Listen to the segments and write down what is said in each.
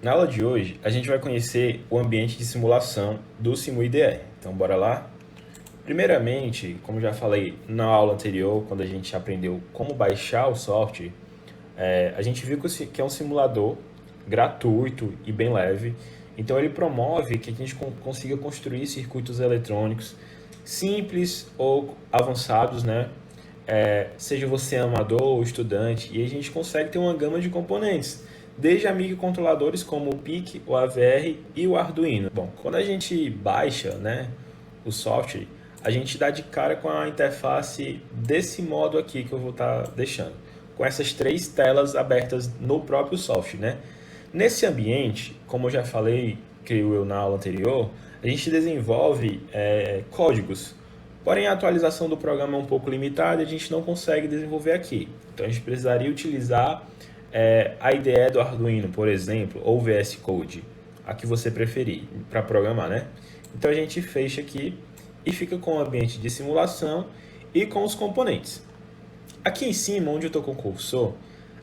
Na aula de hoje, a gente vai conhecer o ambiente de simulação do SimuIDE. Então, bora lá? Primeiramente, como já falei na aula anterior, quando a gente aprendeu como baixar o software, a gente viu que é um simulador gratuito e bem leve. Então, ele promove que a gente consiga construir circuitos eletrônicos simples ou avançados, né? Seja você amador ou estudante, e a gente consegue ter uma gama de componentes, desde a microcontroladores como o PIC, o AVR e o Arduino. Bom, quando a gente baixa, né, o software, a gente dá de cara com a interface desse modo aqui que eu vou estar deixando, com essas três telas abertas no próprio software, né? Nesse ambiente, como eu já falei, creio eu na aula anterior, a gente desenvolve códigos. Porém, a atualização do programa é um pouco limitada e a gente não consegue desenvolver aqui. Então, a gente precisaria utilizar a IDE do Arduino, por exemplo, ou VS Code, a que você preferir, para programar, né? Então, a gente fecha aqui e fica com o ambiente de simulação e com os componentes. Aqui em cima, onde eu estou com o cursor,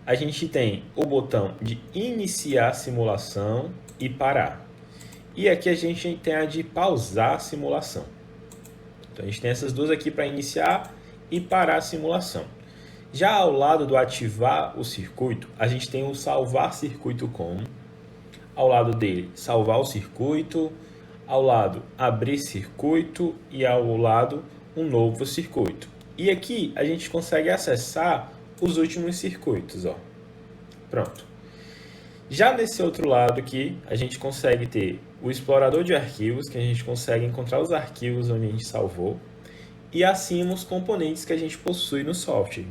a gente tem o botão de iniciar simulação e parar. E aqui a gente tem a de pausar a simulação. Então, a gente tem essas duas aqui para iniciar e parar a simulação. Já ao lado do ativar o circuito, a gente tem o salvar circuito como. Ao lado dele, salvar o circuito. Ao lado, abrir circuito. E ao lado, um novo circuito. E aqui a gente consegue acessar os últimos circuitos. Ó. Pronto. Já nesse outro lado aqui, a gente consegue ter o explorador de arquivos, que a gente consegue encontrar os arquivos onde a gente salvou, e acima os componentes que a gente possui no software.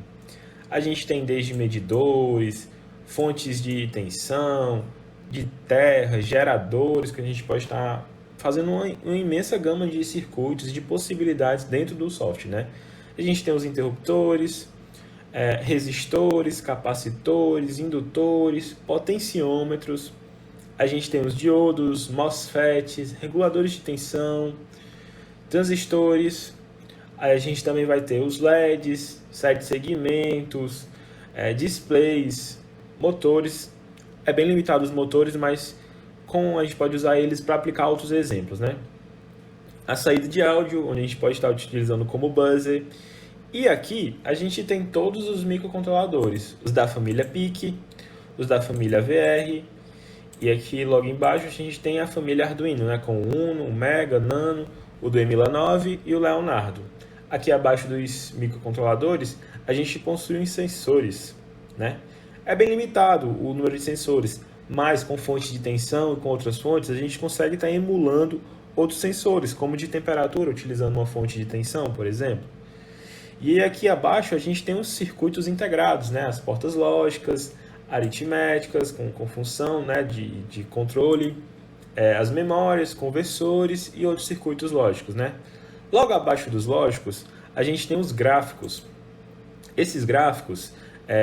A gente tem desde medidores, fontes de tensão, de terra, geradores, que a gente pode estar fazendo uma imensa gama de circuitos, de possibilidades dentro do software, né? A gente tem os interruptores, resistores, capacitores, indutores, potenciômetros. A gente tem os diodos, MOSFETs, reguladores de tensão, transistores. Aí a gente também vai ter os LEDs, 7 segmentos, displays, motores. É bem limitado os motores, mas a gente pode usar eles para aplicar outros exemplos, né? A saída de áudio, onde a gente pode estar utilizando como buzzer. E aqui a gente tem todos os microcontroladores, os da família PIC, os da família VR, e aqui logo embaixo a gente tem a família Arduino, né, com o Uno, o Mega, Nano, o do Emilanove e o Leonardo. Aqui abaixo dos microcontroladores a gente possui os sensores, né? É bem limitado o número de sensores, mas com fonte de tensão e com outras fontes a gente consegue estar emulando outros sensores, como de temperatura, utilizando uma fonte de tensão, por exemplo. E aqui abaixo a gente tem os circuitos integrados, né? As portas lógicas, aritméticas, com função, né? de controle, as memórias, conversores e outros circuitos lógicos, né? Logo abaixo dos lógicos, a gente tem os gráficos. Esses gráficos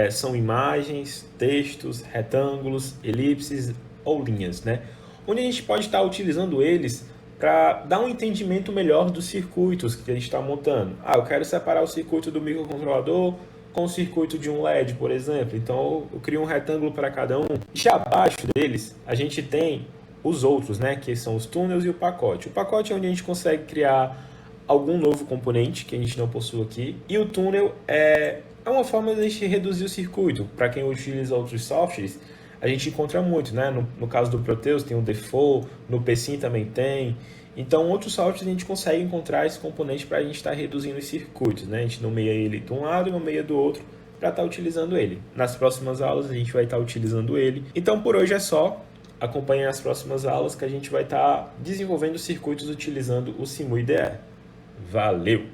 são imagens, textos, retângulos, elipses ou linhas, né? Onde a gente pode estar utilizando eles para dar um entendimento melhor dos circuitos que a gente está montando. Eu quero separar o circuito do microcontrolador com o circuito de um LED, por exemplo. Então, eu crio um retângulo para cada um. Já abaixo deles, a gente tem os outros, né? Que são os túneis e o pacote. O pacote é onde a gente consegue criar algum novo componente que a gente não possui aqui. E o túnel é uma forma de a gente reduzir o circuito. Para quem utiliza outros softwares, a gente encontra muito, né? No caso do Proteus tem o Default, no PSIM também tem. Então, outros softwares a gente consegue encontrar esse componente para a gente estar reduzindo os circuitos, né? A gente nomeia ele de um lado e nomeia do outro para estar utilizando ele. Nas próximas aulas a gente vai estar utilizando ele. Então, por hoje é só. Acompanhe as próximas aulas que a gente vai estar desenvolvendo circuitos utilizando o SimuIDE. Valeu!